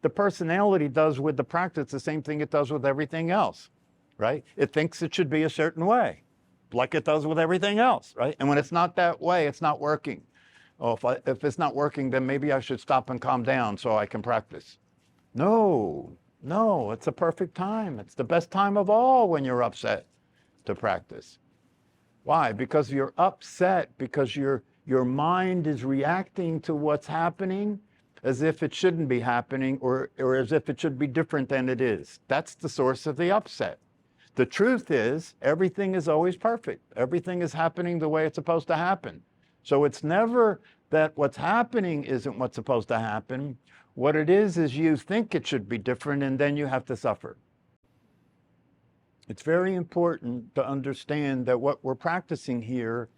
the personality does with the practice the same thing it does with everything else, right? It thinks it should be a certain way, like it does with everything else, right? And when it's not that way, it's not working. Oh, if it's not working, then maybe I should stop and calm down so I can practice. No, it's a perfect time. It's the best time of all when you're upset to practice. Why? Because you're upset, because your mind is reacting to what's happening as if it shouldn't be happening, or as if it should be different than it is. That's the source of the upset. The truth is, everything is always perfect. Everything is happening the way it's supposed to happen. So it's never that what's happening isn't what's supposed to happen. What it is you think it should be different, and then you have to suffer. It's very important to understand that what we're practicing here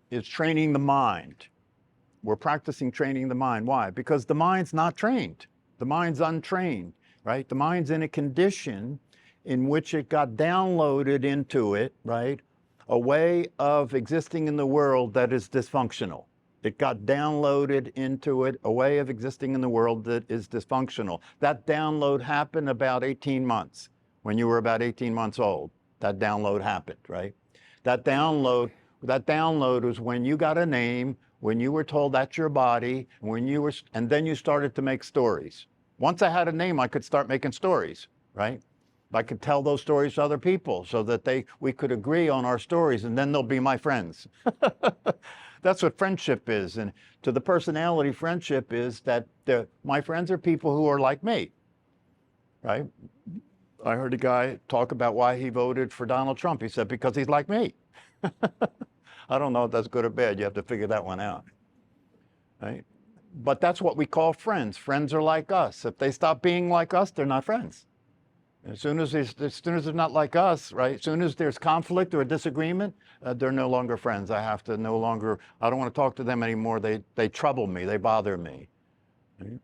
is training the mind. We're practicing training the mind. Why? Because the mind's not trained. The mind's untrained, right? The mind's in a condition in which it got downloaded into it, right? A way of existing in the world that is dysfunctional. It got downloaded into it, a way of existing in the world that is dysfunctional. That download happened about 18 months, when you were about 18 months old. That download happened, right? That download was when you got a name, when you were told that's your body, and then you started to make stories. Once I had a name, I could start making stories, right? I could tell those stories to other people so that we could agree on our stories, and then they'll be my friends. That's what friendship is. And to the personality, friendship is that my friends are people who are like me, right? I heard a guy talk about why he voted for Donald Trump. He said, because he's like me. I don't know if that's good or bad. You have to figure that one out, right? But that's what we call friends. Friends are like us. If they stop being like us, they're not friends. As soon as they're not like us, right? As soon as there's conflict or a disagreement, they're no longer friends. I don't want to talk to them anymore. They trouble me. They bother me. Right?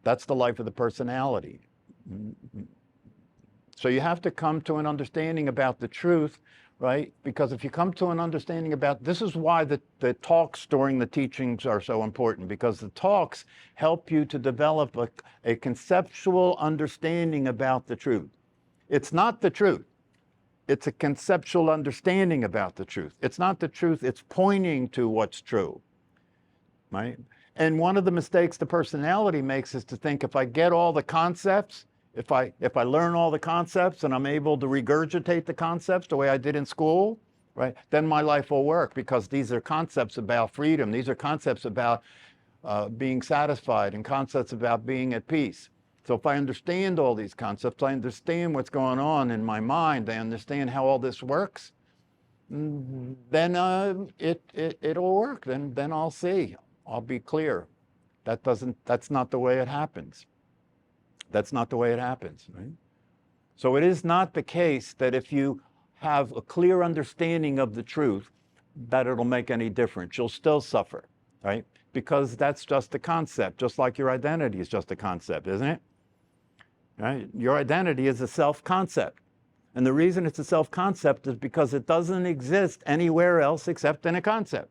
That's the life of the personality. So you have to come to an understanding about the truth, right? Because if you come to an understanding this is why the talks during the teachings are so important, because the talks help you to develop a conceptual understanding about the truth. It's not the truth. It's a conceptual understanding about the truth. It's not the truth. It's pointing to what's true, right? And one of the mistakes the personality makes is to think, if I get all the concepts, if I learn all the concepts and I'm able to regurgitate the concepts the way I did in school, right, then my life will work, because these are concepts about freedom. These are concepts about being satisfied, and concepts about being at peace. So if I understand all these concepts, I understand what's going on in my mind, I understand how all this works, then it'll work. Then I'll see. I'll be clear. That's not the way it happens. That's not the way it happens, right? So it is not the case that if you have a clear understanding of the truth, that it'll make any difference. You'll still suffer, right? Because that's just a concept, just like your identity is just a concept, isn't it? Right? Your identity is a self-concept. And the reason it's a self-concept is because it doesn't exist anywhere else except in a concept.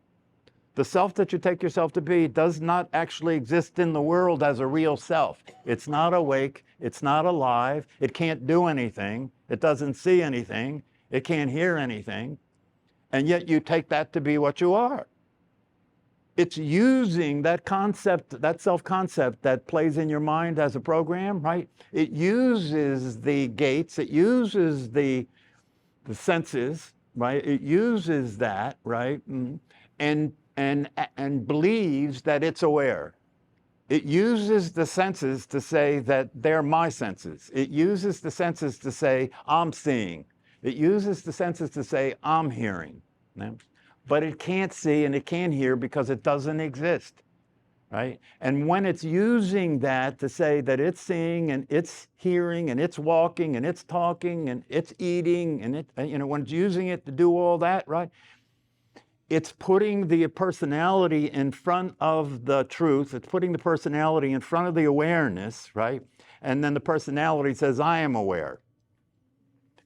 The self that you take yourself to be does not actually exist in the world as a real self. It's not awake. It's not alive. It can't do anything. It doesn't see anything. It can't hear anything. And yet you take that to be what you are. It's using that concept, that self-concept that plays in your mind as a program, right? It uses the gates. It uses the senses, right? It uses that, right? And believes that it's aware. It uses the senses to say that they're my senses. It uses the senses to say, I'm seeing. It uses the senses to say, I'm hearing. But it can't see and it can't hear because it doesn't exist, right? And when it's using that to say that it's seeing and it's hearing and it's walking and it's talking and it's eating, and when it's using it to do all that, right? It's putting the personality in front of the truth. It's putting the personality in front of the awareness, right? And then the personality says, I am aware.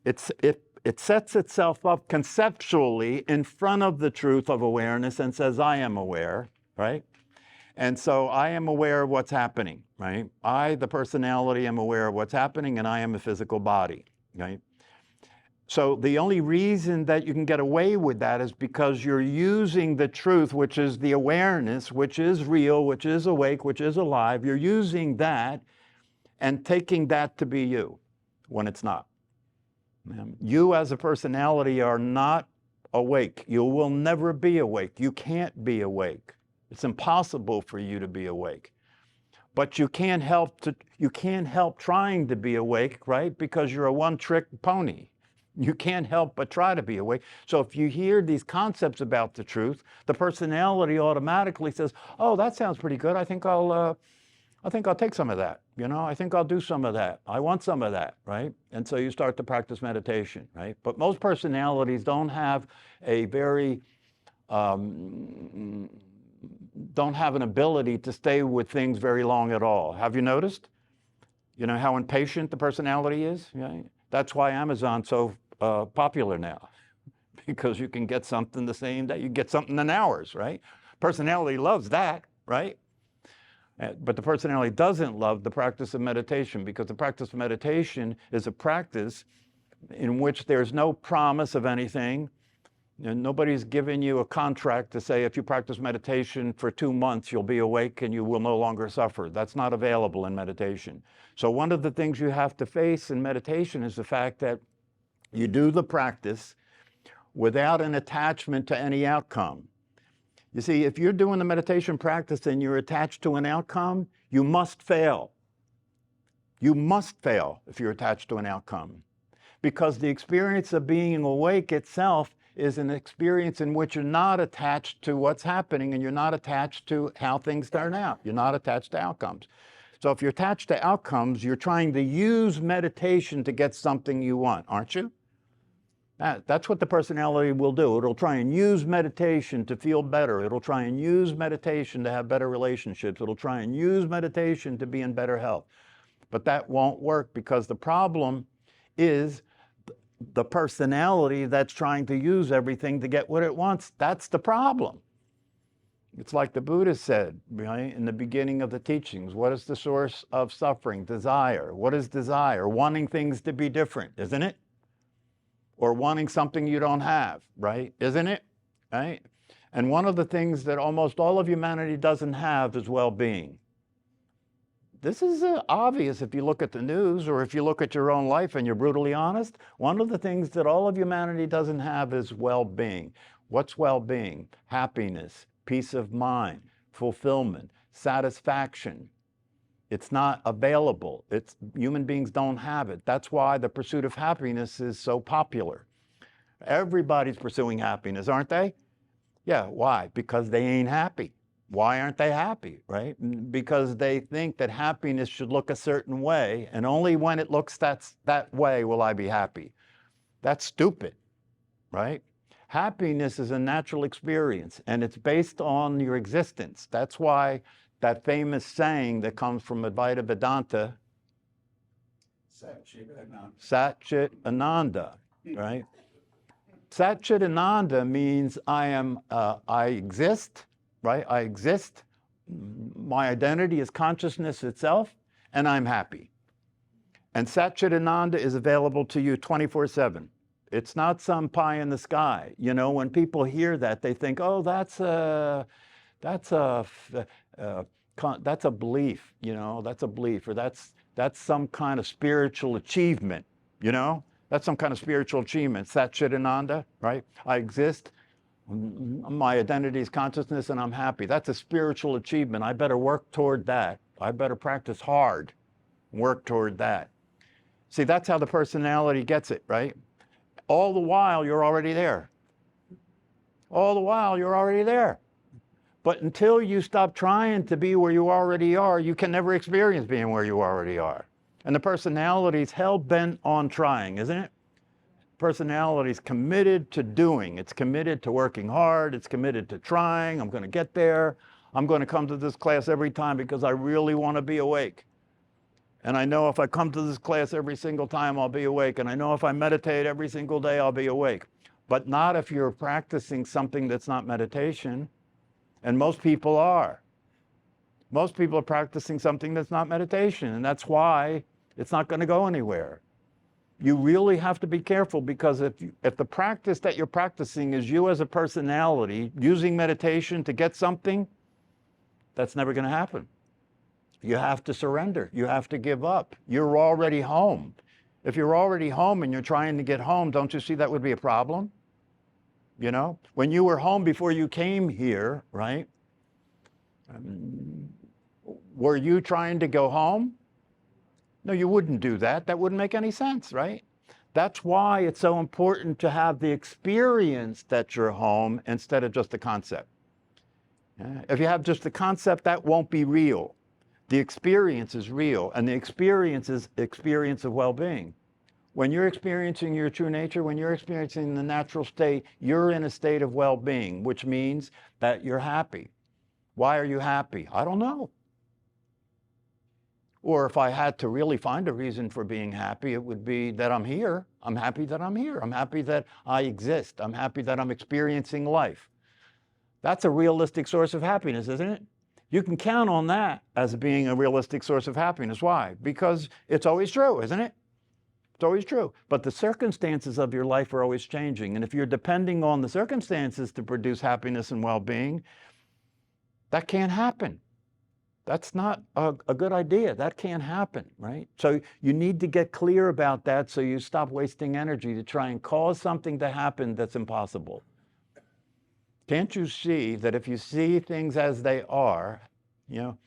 It sets itself up conceptually in front of the truth of awareness and says, I am aware, right? And so I am aware of what's happening, right? I, the personality, am aware of what's happening, and I am a physical body, right? So the only reason that you can get away with that is because you're using the truth, which is the awareness, which is real, which is awake, which is alive. You're using that and taking that to be you when it's not. You as a personality are not awake. You will never be awake. You can't be awake. It's impossible for you to be awake. But you can't help trying to be awake, right? Because you're a one-trick pony. You can't help but try to be awake. So if you hear these concepts about the truth, the personality automatically says, "Oh, that sounds pretty good. I think I'll take some of that. I think I'll do some of that. I want some of that," right? And so you start to practice meditation, right? But most personalities don't have don't have an ability to stay with things very long at all. Have you noticed? How impatient the personality is? Right? That's why Amazon's so popular now, because you can get something the same day. You get something in hours, right? Personality loves that, right? But the personality doesn't love the practice of meditation, because the practice of meditation is a practice in which there's no promise of anything. Nobody's giving you a contract to say if you practice meditation for 2 months, you'll be awake and you will no longer suffer. That's not available in meditation. So one of the things you have to face in meditation is the fact that you do the practice without an attachment to any outcome. You see, if you're doing the meditation practice and you're attached to an outcome, you must fail. You must fail if you're attached to an outcome. Because the experience of being awake itself is an experience in which you're not attached to what's happening, and you're not attached to how things turn out. You're not attached to outcomes. So if you're attached to outcomes, you're trying to use meditation to get something you want, aren't you? That's what the personality will do. It'll try and use meditation to feel better. It'll try and use meditation to have better relationships. It'll try and use meditation to be in better health. But that won't work, because the problem is the personality that's trying to use everything to get what it wants. That's the problem. It's like the Buddha said, right, in the beginning of the teachings. What is the source of suffering? Desire. What is desire? Wanting things to be different, isn't it? Or wanting something you don't have, right? Isn't it? Right? And one of the things that almost all of humanity doesn't have is well-being. This is obvious if you look at the news, or if you look at your own life and you're brutally honest. One of the things that all of humanity doesn't have is well-being. What's well-being? Happiness, peace of mind, fulfillment, satisfaction. It's not available. Human beings don't have it. That's why the pursuit of happiness is so popular. Everybody's pursuing happiness, aren't they? Yeah, why? Because they ain't happy. Why aren't they happy, right? Because they think that happiness should look a certain way, and only when it looks that way will I be happy. That's stupid, right? Happiness is a natural experience, and it's based on your existence. That's why that famous saying that comes from Advaita Vedanta, Sat Chit Ananda, right? Sat Chit Ananda means I exist, right? I exist. My identity is consciousness itself, and I'm happy. And Sat Chit Ananda is available to you 24/7. It's not some pie in the sky. When people hear that, they think, oh, that's a belief, that's a belief, or that's some kind of spiritual achievement, That's some kind of spiritual achievement. Sat Chit Ananda, right? I exist. My identity is consciousness, and I'm happy. That's a spiritual achievement. I better work toward that. I better practice hard, work toward that. See, that's how the personality gets it, right? All the while, you're already there. All the while, you're already there. But until you stop trying to be where you already are, you can never experience being where you already are. And the personality's hell-bent on trying, isn't it? Personality's committed to doing. It's committed to working hard. It's committed to trying. I'm going to get there. I'm going to come to this class every time because I really want to be awake. And I know if I come to this class every single time, I'll be awake. And I know if I meditate every single day, I'll be awake. But not if you're practicing something that's not meditation. And most people are. Most people are practicing something that's not meditation, and that's why it's not going to go anywhere. You really have to be careful, because if the practice that you're practicing is you as a personality using meditation to get something, that's never going to happen. You have to surrender. You have to give up. You're already home. If you're already home and you're trying to get home, don't you see that would be a problem? You know, when you were home before you came here, right? Were you trying to go home? No, you wouldn't do that. That wouldn't make any sense, right? That's why it's so important to have the experience that you're home instead of just the concept. If you have just the concept, that won't be real. The experience is real, and the experience is experience of well-being. When you're experiencing your true nature, when you're experiencing the natural state, you're in a state of well-being, which means that you're happy. Why are you happy? I don't know. Or if I had to really find a reason for being happy, it would be that I'm here. I'm happy that I'm here. I'm happy that I exist. I'm happy that I'm experiencing life. That's a realistic source of happiness, isn't it? You can count on that as being a realistic source of happiness. Why? Because it's always true, isn't it? It's always true. But the circumstances of your life are always changing. And if you're depending on the circumstances to produce happiness and well-being, that can't happen. That's not a good idea. That can't happen, right? So you need to get clear about that so you stop wasting energy to try and cause something to happen that's impossible. Can't you see that if you see things as they are, you know,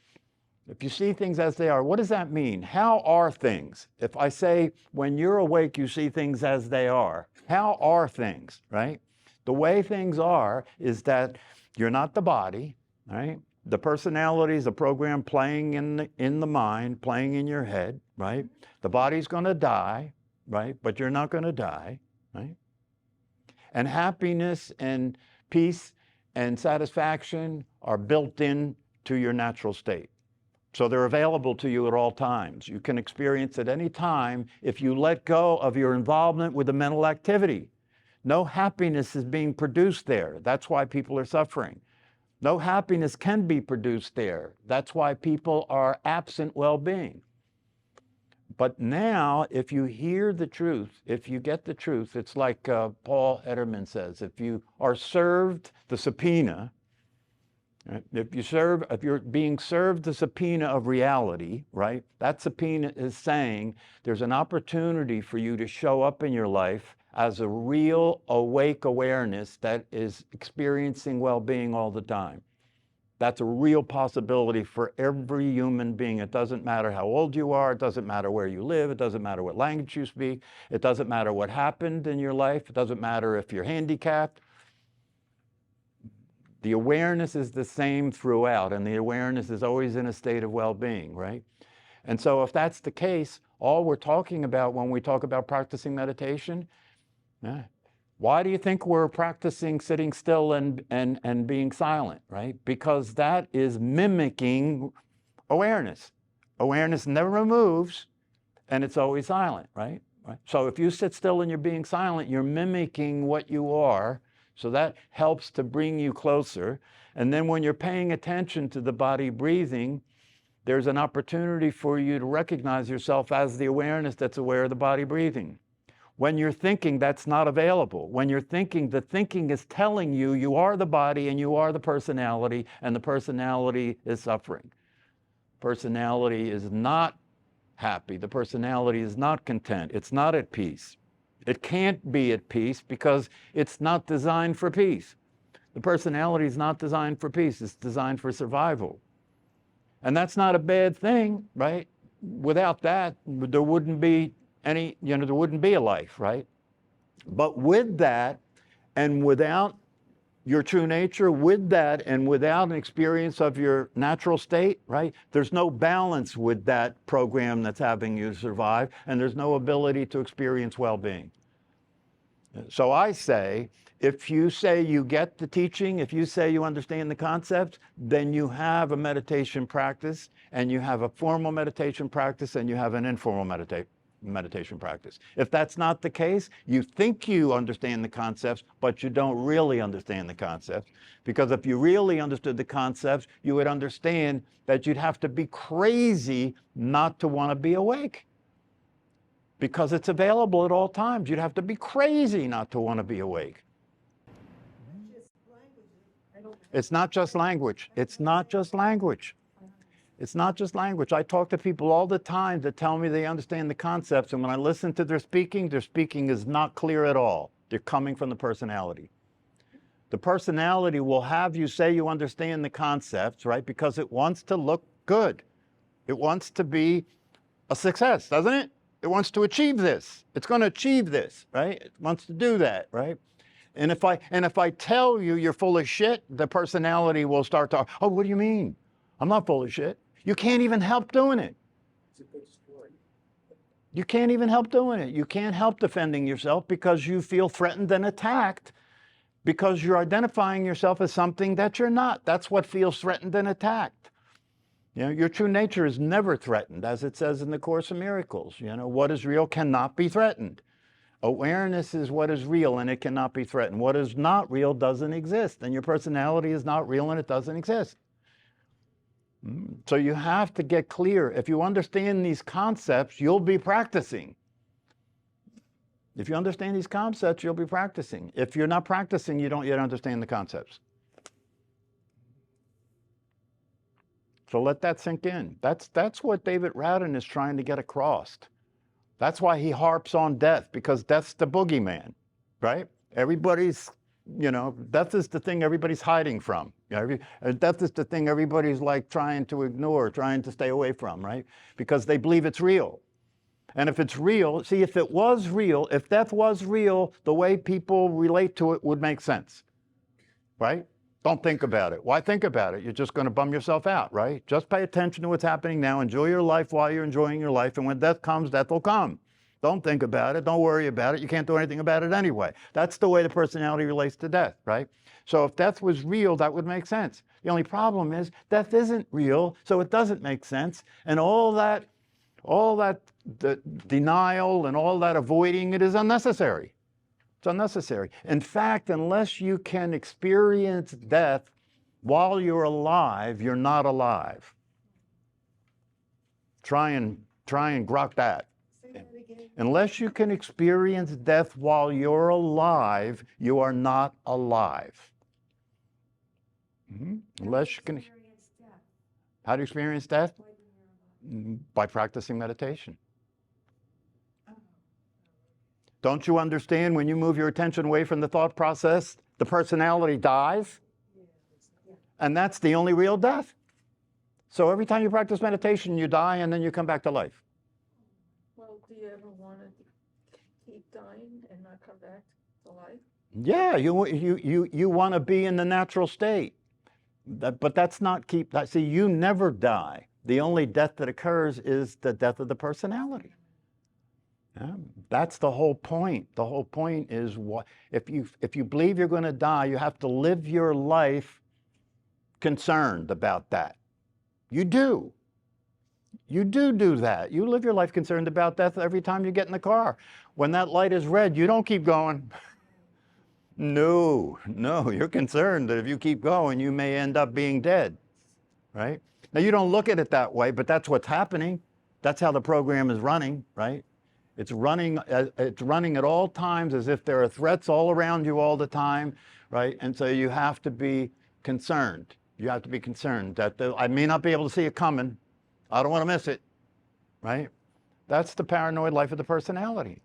if you see things as they are, what does that mean? How are things? If I say, when you're awake, you see things as they are, how are things, right? The way things are is that you're not the body, right? The personality is a program playing in the mind, playing in your head, right? The body's going to die, right? But you're not going to die, right? And happiness and peace and satisfaction are built in to your natural state. So they're available to you at all times. You can experience at any time if you let go of your involvement with the mental activity. No happiness is being produced there. That's why people are suffering. No happiness can be produced there. That's why people are absent well-being. But now, if you hear the truth, if you get the truth, it's like Paul Ederman says, if you are served the subpoena, right? If you're being served the subpoena of reality, right? That subpoena is saying there's an opportunity for you to show up in your life as a real awake awareness that is experiencing well-being all the time. That's a real possibility for every human being. It doesn't matter how old you are. It doesn't matter where you live. It doesn't matter what language you speak. It doesn't matter what happened in your life. It doesn't matter if you're handicapped. The awareness is the same throughout, and the awareness is always in a state of well-being, right? And so if that's the case, all we're talking about when we talk about practicing meditation, why do you think we're practicing sitting still and being silent, right? Because that is mimicking awareness. Awareness never moves, and it's always silent, right? So if you sit still and you're being silent, you're mimicking what you are. So that helps to bring you closer. And then when you're paying attention to the body breathing, there's an opportunity for you to recognize yourself as the awareness that's aware of the body breathing. When you're thinking, that's not available. When you're thinking, the thinking is telling you you are the body and you are the personality, and the personality is suffering. Personality is not happy. The personality is not content. It's not at peace. It can't be at peace because it's not designed for peace. The personality is not designed for peace. It's designed for survival. And that's not a bad thing, right? Without that, there wouldn't be there wouldn't be a life, right? But with that, and without your true nature, with that, and without an experience of your natural state, right? There's no balance with that program that's having you survive, and there's no ability to experience well-being. So I say, if you say you get the teaching, if you say you understand the concepts, then you have a meditation practice, and you have a formal meditation practice, and you have an informal meditation. meditation practice. If that's not the case, you think you understand the concepts, but you don't really understand the concepts. Because if you really understood the concepts, you would understand that you'd have to be crazy not to want to be awake. Because it's available at all times. You'd have to be crazy not to want to be awake. It's not just language. It's not just language. It's not just language. I talk to people all the time that tell me they understand the concepts, and when I listen to their speaking is not clear at all. They're coming from the personality. The personality will have you say you understand the concepts, right? Because it wants to look good. It wants to be a success, doesn't it? It wants to achieve this. It's going to achieve this, right? It wants to do that, right? And if I tell you you're full of shit, the personality will start to, oh, what do you mean? I'm not full of shit. You can't even help doing it. It's a good story. You can't even help doing it. You can't help defending yourself because you feel threatened and attacked because you're identifying yourself as something that you're not. That's what feels threatened and attacked. You know, your true nature is never threatened, as it says in the Course in Miracles. You know, what is real cannot be threatened. Awareness is what is real and it cannot be threatened. What is not real doesn't exist, and your personality is not real and it doesn't exist. So you have to get clear. If you understand these concepts, you'll be practicing. If you understand these concepts, you'll be practicing. If you're not practicing, you don't yet understand the concepts. So let that sink in. That's what David Rowden is trying to get across. That's why he harps on death, because death's the boogeyman, right? Everybody's, you know, death is the thing everybody's hiding from. Death is the thing everybody's like trying to ignore, trying to stay away from, right? Because they believe it's real. And if it's real, see, if it was real, if death was real, the way people relate to it would make sense, right? Don't think about it. Why think about it? You're just going to bum yourself out, right? Just pay attention to what's happening now. Enjoy your life while you're enjoying your life. And when death comes, death will come. Don't think about it. Don't worry about it. You can't do anything about it anyway. That's the way the personality relates to death, right? So if death was real, that would make sense. The only problem is death isn't real, so it doesn't make sense. And all that the denial and all that avoiding it is unnecessary. It's unnecessary. In fact, unless you can experience death while you're alive, you're not alive. Try and grok that. Unless you can experience death while you're alive, you are not alive. Unless you can. How do you experience death? By practicing meditation. Don't you understand when you move your attention away from the thought process, the personality dies? And that's the only real death. So every time you practice meditation, you die and then you come back to life. Well, do you ever want to keep dying and not come back to life? Yeah, you want to be in the natural state. But that's not keep that. See, you never die. The only death that occurs is the death of the personality. Yeah, that's the whole point. The whole point is what if you believe you're going to die, you have to live your life concerned about that. You do. You do that. You live your life concerned about death every time you get in the car. When that light is red, you don't keep going. No, you're concerned that if you keep going, you may end up being dead, right? Now, you don't look at it that way, but that's what's happening. That's how the program is running, right? It's running at all times as if there are threats all around you all the time, right? And so you have to be concerned. You have to be concerned that I may not be able to see it coming. I don't want to miss it, right? That's the paranoid life of the personality.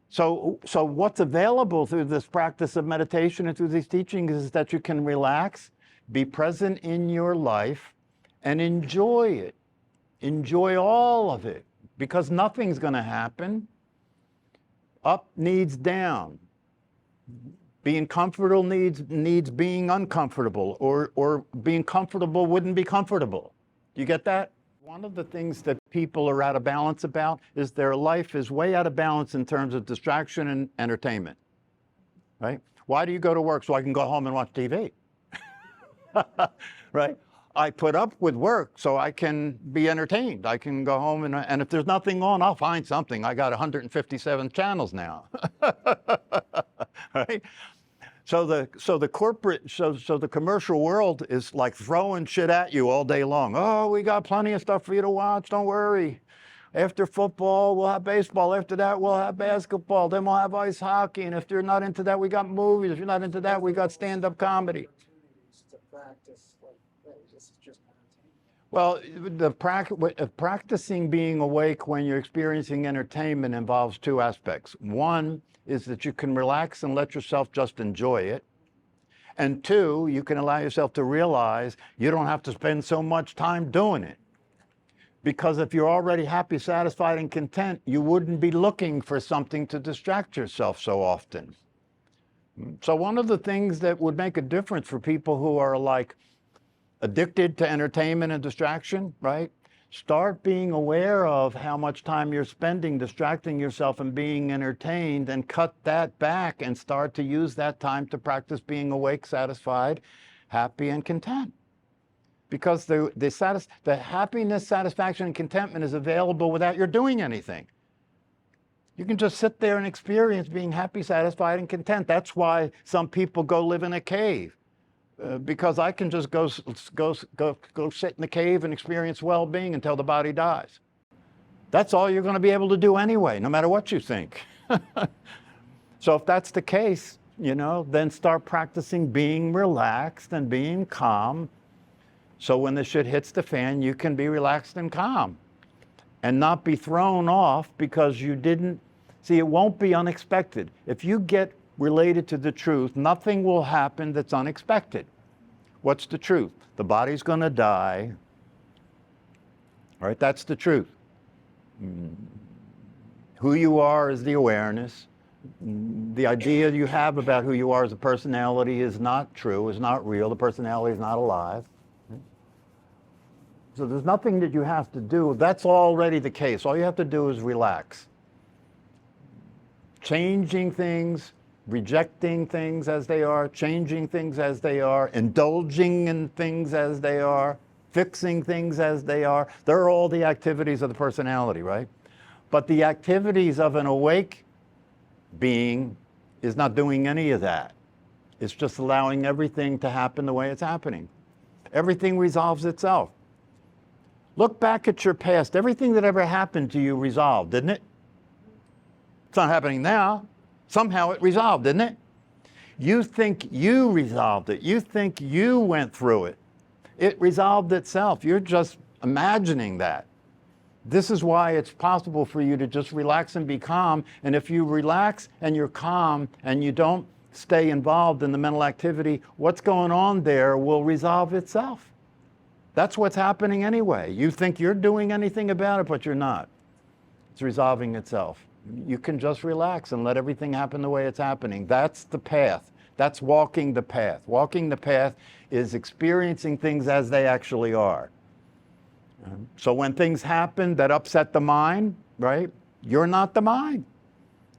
So what's available through this practice of meditation and through these teachings is that you can relax, be present in your life, and enjoy it. Enjoy all of it, because nothing's going to happen. Up needs down. Being comfortable needs being uncomfortable, or being comfortable wouldn't be comfortable. Do you get that? One of the things that people are out of balance about is their life is way out of balance in terms of distraction and entertainment, right? Why do you go to work? So I can go home and watch TV, right? I put up with work so I can be entertained. I can go home and if there's nothing on, I'll find something. I got 157 channels now. Right? So the commercial world is like throwing shit at you all day long. Oh, we got plenty of stuff for you to watch. Don't worry. After football, we'll have baseball. After that, we'll have basketball. Then we'll have ice hockey. And if you're not into that, we got movies. If you're not into that, we got stand-up comedy. To practice, like, this is just Well, practicing being awake when you're experiencing entertainment involves two aspects. One is that you can relax and let yourself just enjoy it. And two, you can allow yourself to realize you don't have to spend so much time doing it. Because if you're already happy, satisfied, and content, you wouldn't be looking for something to distract yourself so often. So one of the things that would make a difference for people who are like addicted to entertainment and distraction, right? Start being aware of how much time you're spending distracting yourself and being entertained, and cut that back and start to use that time to practice being awake, satisfied, happy, and content. Because the happiness, satisfaction, and contentment is available without your doing anything. You can just sit there and experience being happy, satisfied, and content. That's why some people go live in a cave. Because I can just go sit in the cave and experience well-being until the body dies. That's all you're going to be able to do anyway, no matter what you think. So if that's the case, then start practicing being relaxed and being calm. So when the shit hits the fan, you can be relaxed and calm and not be thrown off because you didn't. See, it won't be unexpected. If you get related to the truth, nothing will happen that's unexpected. What's the truth? The body's going to die. All right, that's the truth. Who you are is the awareness. The idea you have about who you are as a personality is not true, is not real. The personality is not alive. So there's nothing that you have to do. That's already the case. All you have to do is relax. Changing things, rejecting things as they are, changing things as they are, indulging in things as they are, fixing things as they are. They're all the activities of the personality, right? But the activities of an awake being is not doing any of that. It's just allowing everything to happen the way it's happening. Everything resolves itself. Look back at your past. Everything that ever happened to you resolved, didn't it? It's not happening now. Somehow it resolved, didn't it? You think you resolved it. You think you went through it. It resolved itself. You're just imagining that. This is why it's possible for you to just relax and be calm. And if you relax and you're calm and you don't stay involved in the mental activity, what's going on there will resolve itself. That's what's happening anyway. You think you're doing anything about it, but you're not. It's resolving itself. You can just relax and let everything happen the way it's happening. That's the path. That's walking the path. Walking the path is experiencing things as they actually are. So when things happen that upset the mind, right, you're not the mind.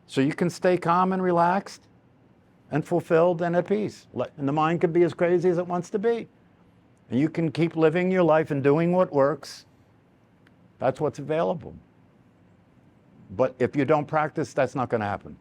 So you can stay calm and relaxed and fulfilled and at peace. And the mind can be as crazy as it wants to be. And you can keep living your life and doing what works. That's what's available. But if you don't practice, that's not going to happen.